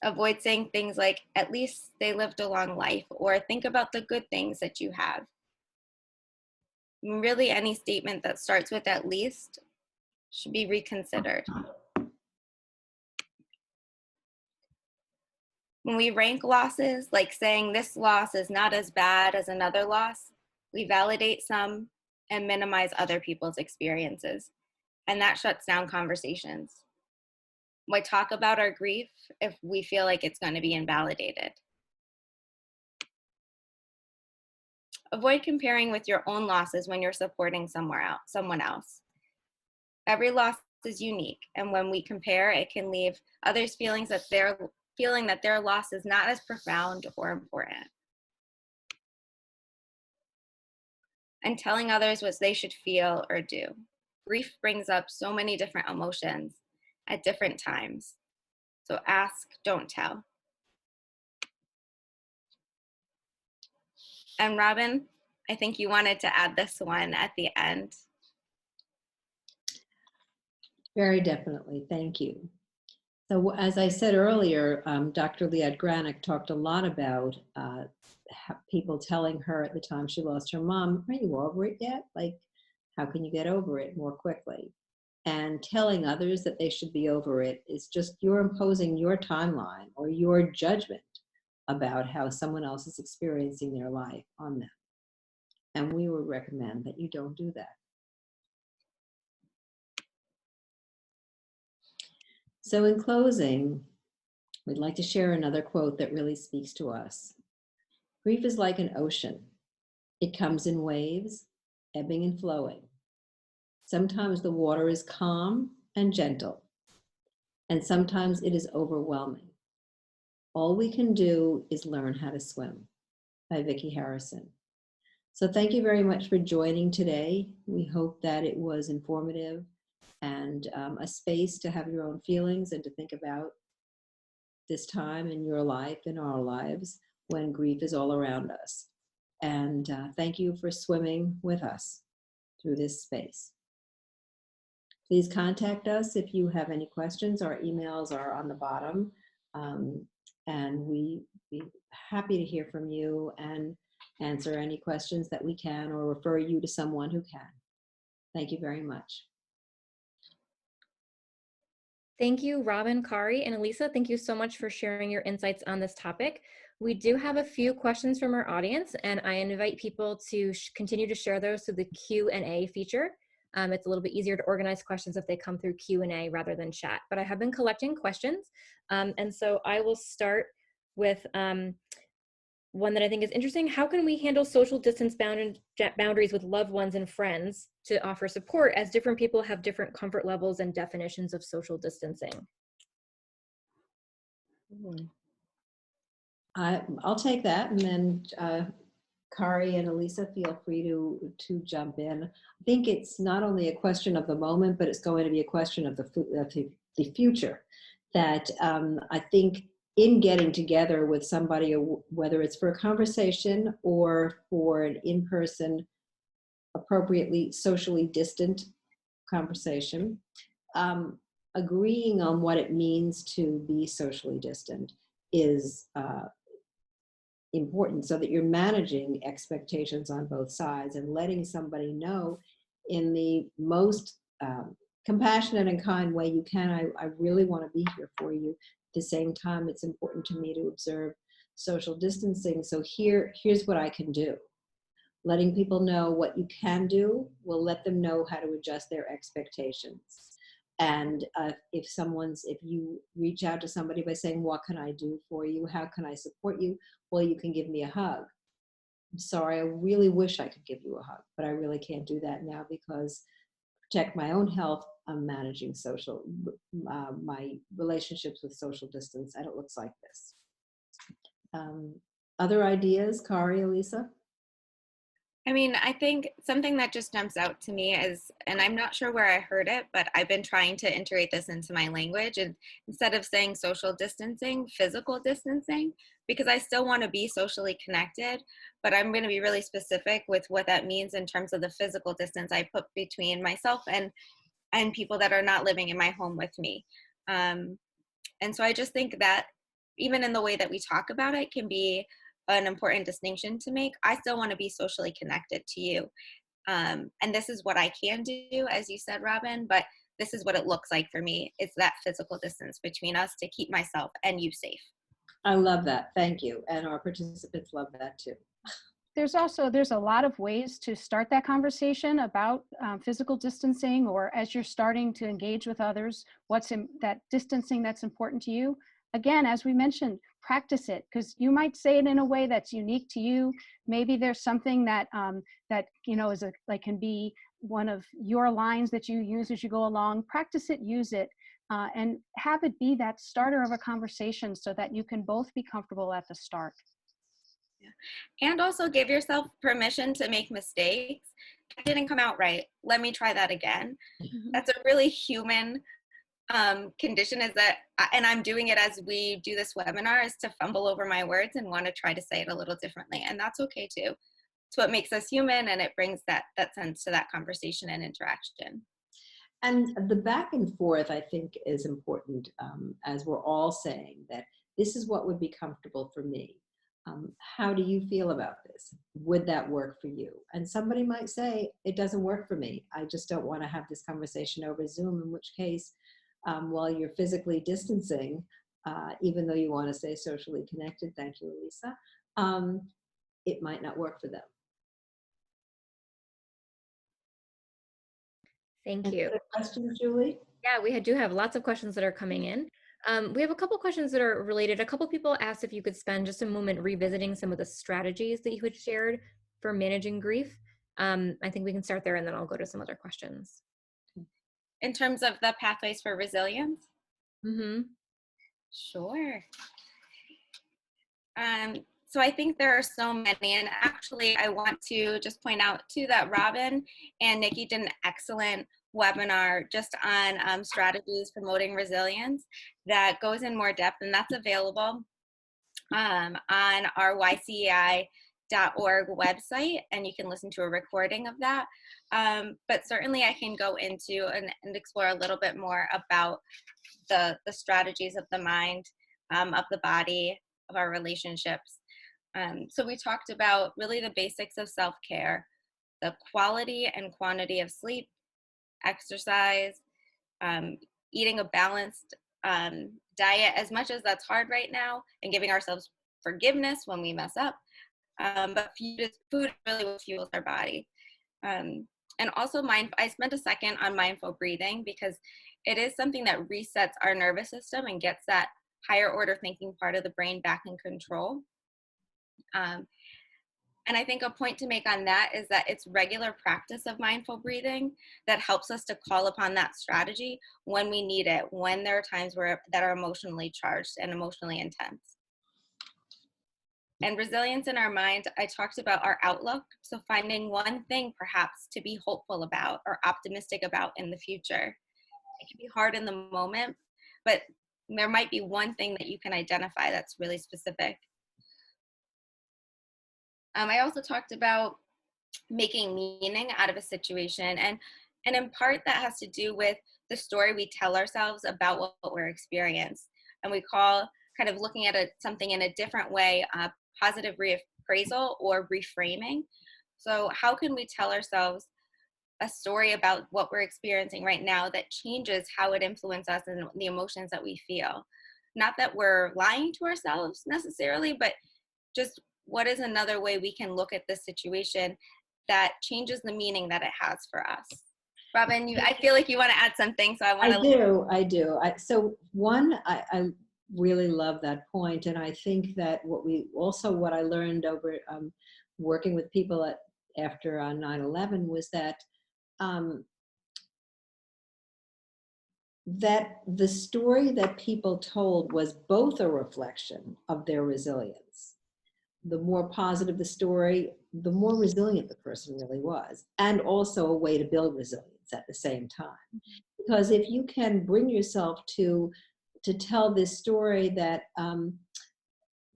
Avoid saying things like, at least they lived a long life, or think about the good things that you have. Really, any statement that starts with at least should be reconsidered. When we rank losses, like saying this loss is not as bad as another loss, we validate some and minimize other people's experiences. And that shuts down conversations. Why talk about our grief if we feel like it's going to be invalidated? Avoid comparing with your own losses when you're supporting someone else. Every loss is unique, and when we compare, it can leave others feeling that their loss is not as profound or important. And telling others what they should feel or do. Grief brings up so many different emotions at different times. So ask, don't tell. And Robin, I think you wanted to add this one at the end. Very definitely. Thank you. So as I said earlier, Dr. Liad Granick talked a lot about people telling her at the time she lost her mom, are you over it yet? Like, how can you get over it more quickly? And telling others that they should be over it is just you're imposing your timeline or your judgment about how someone else is experiencing their life on them. And we would recommend that you don't do that. So in closing, we'd like to share another quote that really speaks to us. Grief is like an ocean. It comes in waves, ebbing and flowing. Sometimes the water is calm and gentle, and sometimes it is overwhelming. All we can do is learn how to swim, by Vicki Harrison. So thank you very much for joining today. We hope that it was informative and a space to have your own feelings and to think about this time in your life, in our lives, when grief is all around us. And thank you for swimming with us through this space. Please contact us if you have any questions. Our emails are on the bottom. And we'd be happy to hear from you and answer any questions that we can or refer you to someone who can. Thank you very much. Thank you, Robin, Kari, and Elisa. Thank you so much for sharing your insights on this topic. We do have a few questions from our audience, and I invite people to continue to share those through the Q&A feature. It's a little bit easier to organize questions if they come through Q&A rather than chat, but I have been collecting questions. And so I will start with one that I think is interesting. How can we handle social distance boundaries with loved ones and friends to offer support, as different people have different comfort levels and definitions of social distancing? I'll take that, and then Kari and Elisa, feel free to jump in. I think it's not only a question of the moment, but it's going to be a question of the future. That I think in getting together with somebody, whether it's for a conversation or for an in-person, appropriately socially distant conversation, agreeing on what it means to be socially distant is important, so that you're managing expectations on both sides and letting somebody know in the most compassionate and kind way you can, I really want to be here for you. At the same time, it's important to me to observe social distancing. So here's what I can do. Letting people know what you can do will let them know how to adjust their expectations. And if you reach out to somebody by saying, what can I do for you? How can I support you? Well, you can give me a hug. I'm sorry, I really wish I could give you a hug, but I really can't do that now because to protect my own health, I'm managing my relationships with social distance, and it looks like this. Other ideas, Kari, Elisa? I mean, I think something that just jumps out to me is, and I'm not sure where I heard it, but I've been trying to integrate this into my language, and instead of saying social distancing, physical distancing, because I still want to be socially connected, but I'm going to be really specific with what that means in terms of the physical distance I put between myself and people that are not living in my home with me. And so I just think that even in the way that we talk about it can be an important distinction to make. I still want to be socially connected to you. And this is what I can do, as you said, Robin, but this is what it looks like for me. It's that physical distance between us to keep myself and you safe. I love that. Thank you. And our participants love that too. there's a lot of ways to start that conversation about physical distancing, or as you're starting to engage with others, what's in that distancing that's important to you. Again, as we mentioned, practice it, because you might say it in a way that's unique to you. Maybe there's something that is can be one of your lines that you use as you go along. Practice it, use it, and have it be that starter of a conversation so that you can both be comfortable at the start. And also give yourself permission to make mistakes. It didn't come out right. Let me try that again. Mhm. That's a really human condition, is that, and I'm doing it as we do this webinar, is to fumble over my words and want to try to say it a little differently. And that's okay too. It's what makes us human, and it brings that sense to that conversation and interaction. And the back and forth, I think, is important, as we're all saying that this is what would be comfortable for me. How do you feel about this? Would that work for you? And somebody might say, it doesn't work for me. I just don't want to have this conversation over Zoom, in which case, while you're physically distancing, even though you want to stay socially connected, thank you, Elisa, it might not work for them. Thank Any you. other questions, Julie? Yeah, we do have lots of questions that are coming in. We have a couple questions that are related. A couple people asked if you could spend just a moment revisiting some of the strategies that you had shared for managing grief. I think we can start there, and then I'll go to some other questions. In terms of the pathways for resilience? Mm-hmm. Sure. So I think there are so many, and actually I want to just point out too that Robin and Nikki did an excellent webinar just on strategies promoting resilience that goes in more depth, and that's available on our ycei.org website, and you can listen to a recording of that. But certainly I can go into and explore a little bit more about the strategies of the mind, of the body, of our relationships. So we talked about really the basics of self-care, the quality and quantity of sleep, exercise, eating a balanced diet, as much as that's hard right now, and giving ourselves forgiveness when we mess up. But food really what fuels our body. And also I spent a second on mindful breathing, because it is something that resets our nervous system and gets that higher order thinking part of the brain back in control. And I think a point to make on that is that it's regular practice of mindful breathing that helps us to call upon that strategy when we need it, when there are times that are emotionally charged and emotionally intense. And resilience in our mind, I talked about our outlook. So finding one thing perhaps to be hopeful about or optimistic about in the future. It can be hard in the moment, but there might be one thing that you can identify that's really specific. I also talked about making meaning out of a situation, and in part that has to do with the story we tell ourselves about what we're experiencing, and we call kind of looking at something in a different way, positive reappraisal or reframing. So how can we tell ourselves a story about what we're experiencing right now that changes how it influences us and the emotions that we feel? Not that we're lying to ourselves necessarily, but just what is another way we can look at this situation that changes the meaning that it has for us? Robin, I feel like you want to add something, so I want to. I do. So one, I really love that point, and I think that what I learned over working with people after 9/11 was that that the story that people told was both a reflection of their resilience. The more positive the story, the more resilient the person really was, and also a way to build resilience at the same time. Because if you can bring yourself to tell this story that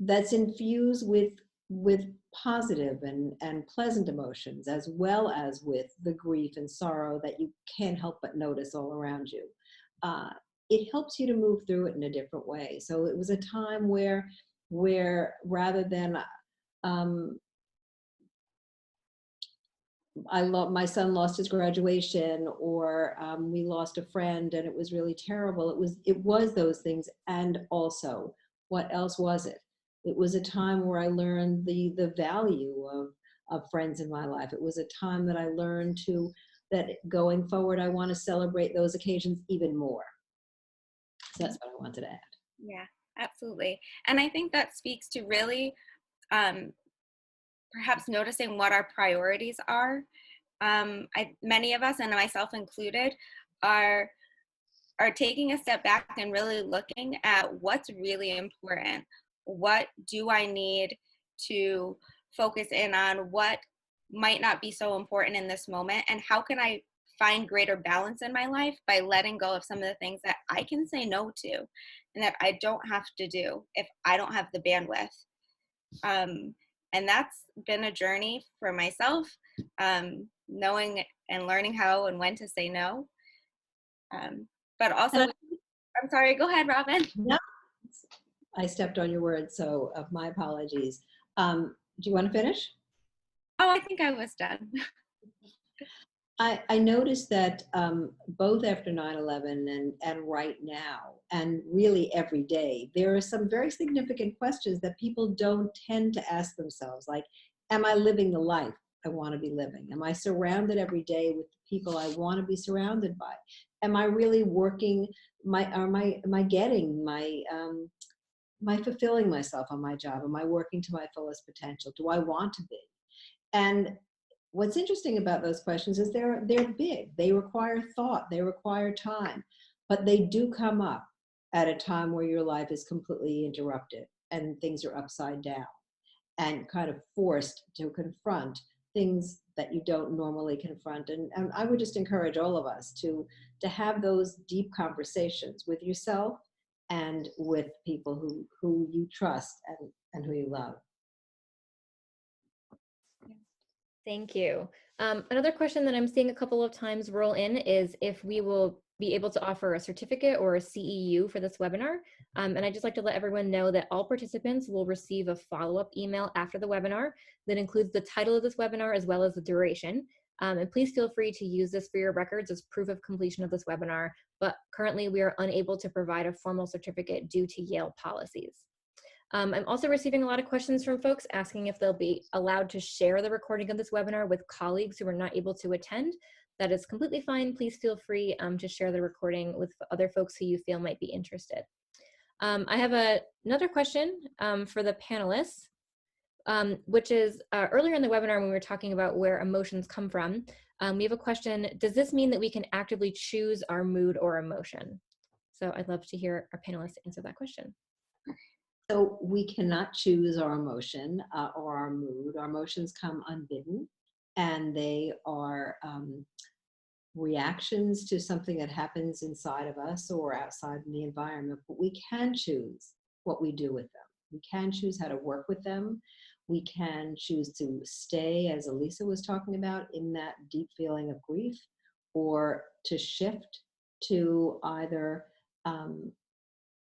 that's infused with positive and pleasant emotions, as well as with the grief and sorrow that you can't help but notice all around you, it helps you to move through it in a different way. So it was a time where rather than my son lost his graduation, or we lost a friend and it was really terrible. It was those things. And also, what else was it? It was a time where I learned the value of friends in my life. It was a time that I learned that going forward, I want to celebrate those occasions even more. So that's what I wanted to add. Yeah, absolutely. And I think that speaks to really um, perhaps noticing what our priorities are. Many of us, and myself included, are taking a step back and really looking at what's really important. What do I need to focus in on? What might not be so important in this moment? And how can I find greater balance in my life by letting go of some of the things that I can say no to and that I don't have to do if I don't have the bandwidth? And that's been a journey for myself, knowing and learning how and when to say no. But also, I'm sorry, go ahead, Robin. No, I stepped on your words, so my apologies. Do you want to finish? Oh, I think I was done. I noticed that both after 9/11 and right now, and really every day, there are some very significant questions that people don't tend to ask themselves, like, am I living the life I want to be living? Am I surrounded every day with the people I want to be surrounded by? Am I really working, am I getting am I fulfilling myself on my job? Am I working to my fullest potential? Do I want to be? And what's interesting about those questions is they're big. They require thought. They require time, but they do come up at a time where your life is completely interrupted and things are upside down and kind of forced to confront things that you don't normally confront. And I would just encourage all of us to have those deep conversations with yourself and with people who you trust and who you love. Thank you. Another question that I'm seeing a couple of times roll in is if we will be able to offer a certificate or a CEU for this webinar. And I'd just like to let everyone know that all participants will receive a follow-up email after the webinar that includes the title of this webinar as well as the duration. And please feel free to use this for your records as proof of completion of this webinar, but currently we are unable to provide a formal certificate due to Yale policies. I'm also receiving a lot of questions from folks asking if they'll be allowed to share the recording of this webinar with colleagues who are not able to attend. That is completely fine. Please feel free to share the recording with other folks who you feel might be interested. I have another question for the panelists, which is earlier in the webinar when we were talking about where emotions come from, we have a question, does this mean that we can actively choose our mood or emotion? So I'd love to hear our panelists answer that question. So we cannot choose our emotion or our mood. Our emotions come unbidden, and they are reactions to something that happens inside of us or outside in the environment. But we can choose what we do with them. We can choose how to work with them. We can choose to stay, as Elisa was talking about, in that deep feeling of grief, or to shift to either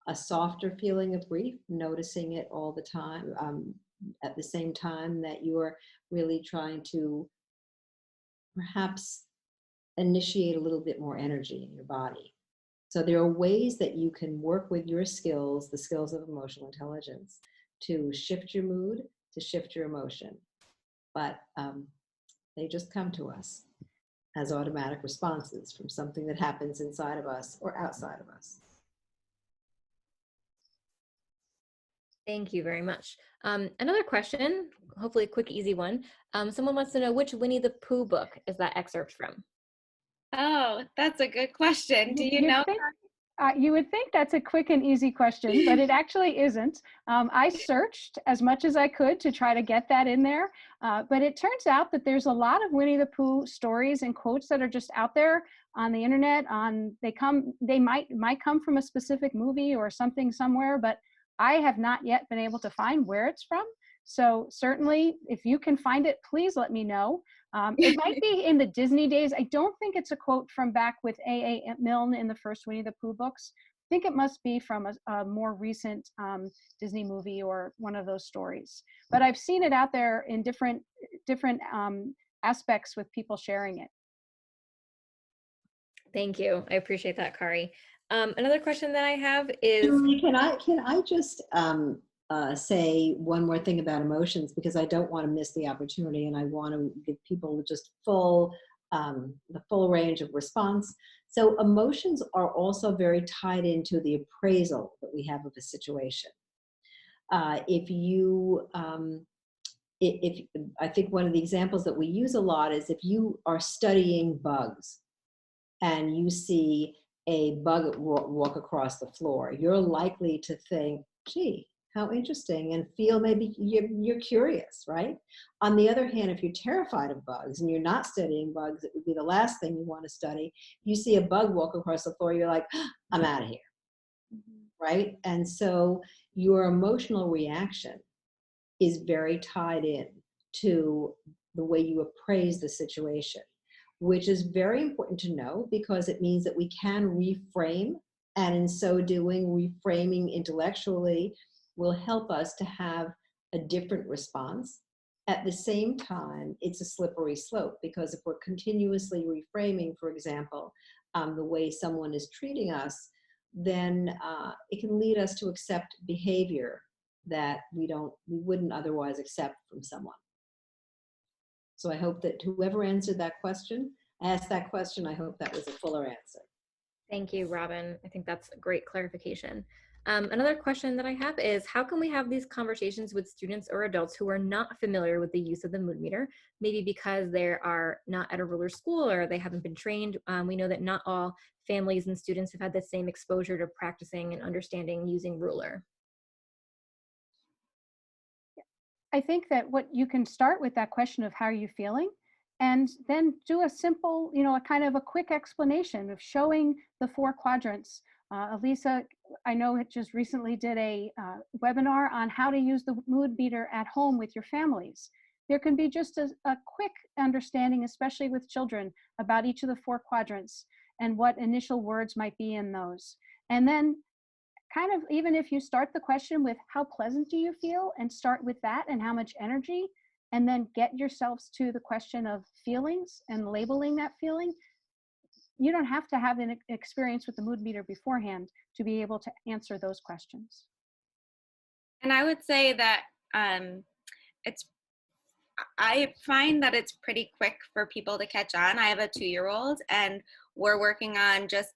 a softer feeling of grief, noticing it all the time, at the same time that you're really trying to perhaps initiate a little bit more energy in your body. So there are ways that you can work with your skills, the skills of emotional intelligence, to shift your mood, to shift your emotion. But they just come to us as automatic responses from something that happens inside of us or outside of us. Thank you very much. Another question, hopefully a quick, easy one. Someone wants to know which Winnie the Pooh book is that excerpt from? Oh, that's a good question. Do you know? You would think that's a quick and easy question, but it actually isn't. I searched as much as I could to try to get that in there, but it turns out that there's a lot of Winnie the Pooh stories and quotes that are just out there on the internet. They might come from a specific movie or something somewhere, but I have not yet been able to find where it's from. So certainly, if you can find it, please let me know. It might be in the Disney days. I don't think it's a quote from back with A.A. Milne in the first Winnie the Pooh books. I think it must be from a more recent Disney movie or one of those stories. But I've seen it out there in different aspects with people sharing it. Thank you. I appreciate that, Kari. Another question that I have is, Can I just say one more thing about emotions because I don't want to miss the opportunity and I want to give people just the full range of response. So emotions are also very tied into the appraisal that we have of a situation. If you, if I think one of the examples that we use a lot is if you are studying bugs and you see a bug walk across the floor, you're likely to think, gee, how interesting, and feel maybe you're curious, right? On the other hand, if you're terrified of bugs and you're not studying bugs, it would be the last thing you want to study. You see a bug walk across the floor, you're like, I'm out of here, right? And so your emotional reaction is very tied in to the way you appraise the situation, which is very important to know because it means that we can reframe, and in so doing, reframing intellectually will help us to have a different response. At the same time, it's a slippery slope because if we're continuously reframing, for example, the way someone is treating us, then it can lead us to accept behavior that we wouldn't otherwise accept from someone. So I hope that whoever answered that question, asked that question, I hope that was a fuller answer. Thank you, Robin. I think that's a great clarification. Another question that I have is, how can we have these conversations with students or adults who are not familiar with the use of the mood meter, maybe because they are not at a ruler school or they haven't been trained? We know that not all families and students have had the same exposure to practicing and understanding using ruler. I think that what you can start with that question of how are you feeling, and then do a simple, a kind of a quick explanation of showing the 4 quadrants. Elisa, I know it just recently did a webinar on how to use the mood meter at home with your families. There can be just a quick understanding, especially with children, about each of the 4 quadrants and what initial words might be in those. And then kind of, even if you start the question with how pleasant do you feel, and start with that and how much energy, and then get yourselves to the question of feelings and labeling that feeling. You don't have to have an experience with the mood meter beforehand to be able to answer those questions. And I would say that I find that it's pretty quick for people to catch on. I have a 2-year-old and we're working on just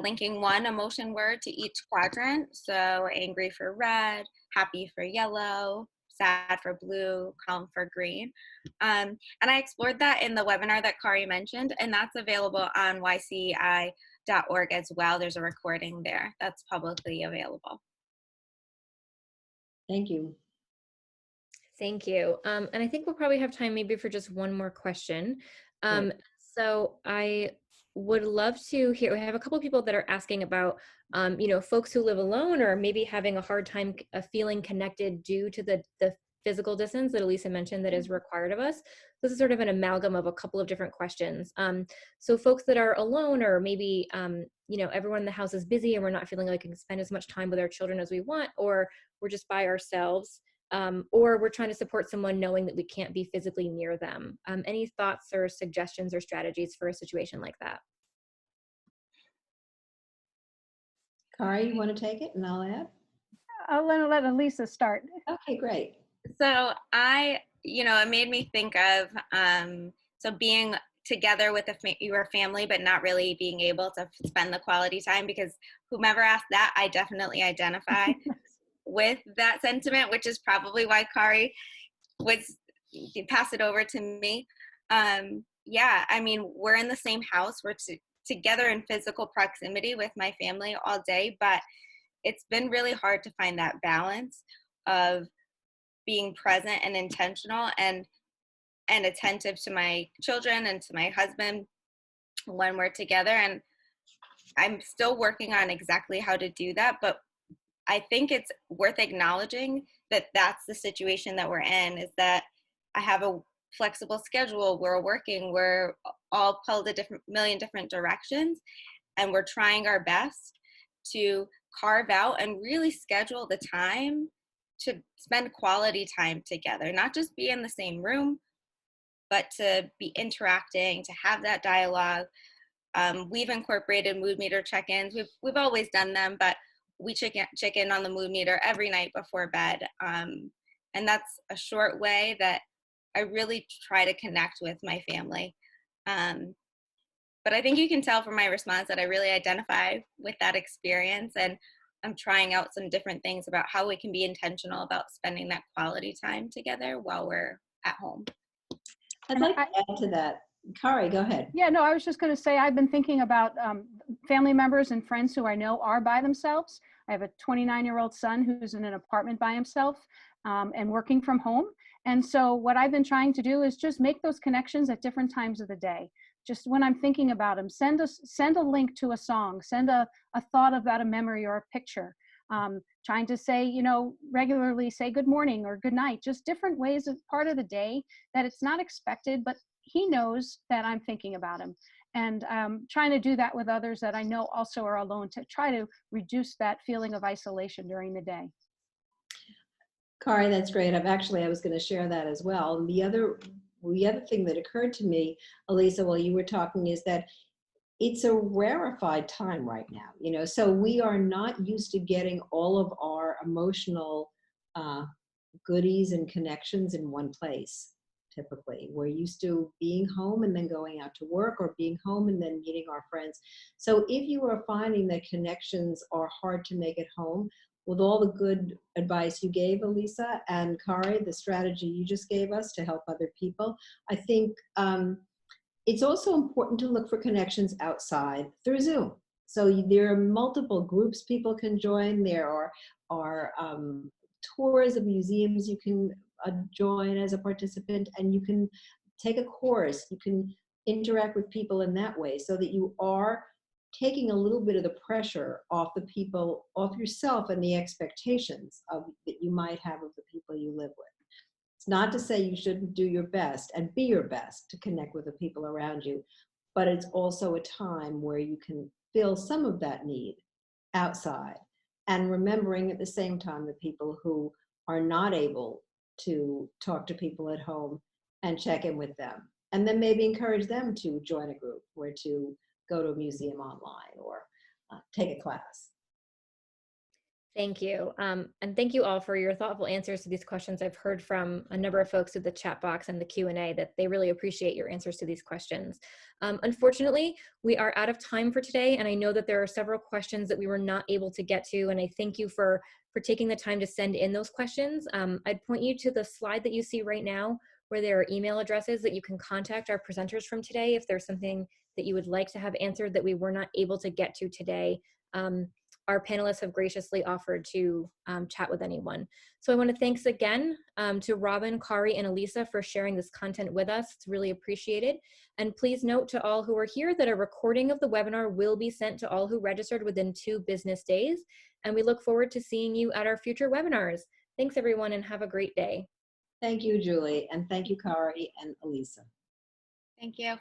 linking one emotion word to each quadrant. So angry for red, happy for yellow, sad for blue, calm for green. And I explored that in the webinar that Kari mentioned, and that's available on yci.org as well. There's a recording there that's publicly available. Thank you. Thank you. And I think we'll probably have time maybe for just one more question. Great. So I would love to hear, we have a couple of people that are asking about, folks who live alone or maybe having a hard time feeling connected due to the physical distance that Elisa mentioned that is required of us. This is sort of an amalgam of a couple of different questions. So folks that are alone, or maybe, everyone in the house is busy and we're not feeling like we can spend as much time with our children as we want, or we're just by ourselves. Or we're trying to support someone knowing that we can't be physically near them. Any thoughts or suggestions or strategies for a situation like that? Kari, you want to take it and I'll add? I'll let Elisa start. Okay, great. So it made me think of, so being together with your family, but not really being able to spend the quality time, because whomever asked that, I definitely identify with that sentiment, which is probably why Kari passed it over to me. We're in the same house. We're together in physical proximity with my family all day, but it's been really hard to find that balance of being present and intentional and attentive to my children and to my husband when we're together. And I'm still working on exactly how to do that, but I think it's worth acknowledging that that's the situation that we're in, is that I have a flexible schedule. We're working, we're all pulled a million different directions, and we're trying our best to carve out and really schedule the time to spend quality time together, not just be in the same room, but to be interacting, to have that dialogue. We've incorporated mood meter check-ins. We've always done them, but we check in on the mood meter every night before bed. And that's a short way that I really try to connect with my family. But I think you can tell from my response that I really identify with that experience, and I'm trying out some different things about how we can be intentional about spending that quality time together while we're at home. I'd And like to add to that. Kari, go ahead. Yeah, no, I was just going to say, I've been thinking about family members and friends who I know are by themselves. I have a 29-year-old son who's in an apartment by himself and working from home. And so what I've been trying to do is just make those connections at different times of the day. Just when I'm thinking about him, send a link to a song, send a thought about a memory or a picture. Trying to say, you know, regularly say good morning or good night, just different ways of part of the day that it's not expected, but he knows that I'm thinking about him. And trying to do that with others that I know also are alone, to try to reduce that feeling of isolation during the day. Kari, that's great. I was going to share that as well. And the other thing that occurred to me, Elisa, while you were talking, is that it's a rarefied time right now, you know, so we are not used to getting all of our emotional goodies and connections in one place. Typically, we're used to being home and then going out to work, or being home and then meeting our friends. So if you are finding that connections are hard to make at home, with all the good advice you gave, Elisa, and Kari, the strategy you just gave us to help other people, I think it's also important to look for connections outside through Zoom. So there are multiple groups people can join. There are tours of museums you can join as a participant, and you can take a course. You can interact with people in that way, so that you are taking a little bit of the pressure off the people, off yourself, and the expectations that you might have of the people you live with. It's not to say you shouldn't do your best and be your best to connect with the people around you, but it's also a time where you can fill some of that need outside, and remembering at the same time the people who are not able to talk to people at home, and check in with them. And then maybe encourage them to join a group, or to go to a museum online, or take a class. Thank you. And thank you all for your thoughtful answers to these questions. I've heard from a number of folks through the chat box and the Q&A that they really appreciate your answers to these questions. Unfortunately, we are out of time for today, and I know that there are several questions that we were not able to get to, and I thank you for taking the time to send in those questions. I'd point you to the slide that you see right now, where there are email addresses that you can contact our presenters from today if there's something that you would like to have answered that we were not able to get to today. Our panelists have graciously offered to chat with anyone. So I want to thanks again to Robin, Kari, and Elisa for sharing this content with us. It's really appreciated. And please note to all who are here that a recording of the webinar will be sent to all who registered within 2 business days. And we look forward to seeing you at our future webinars. Thanks everyone, and have a great day. Thank you, Julie, and thank you, Kari and Elisa. Thank you.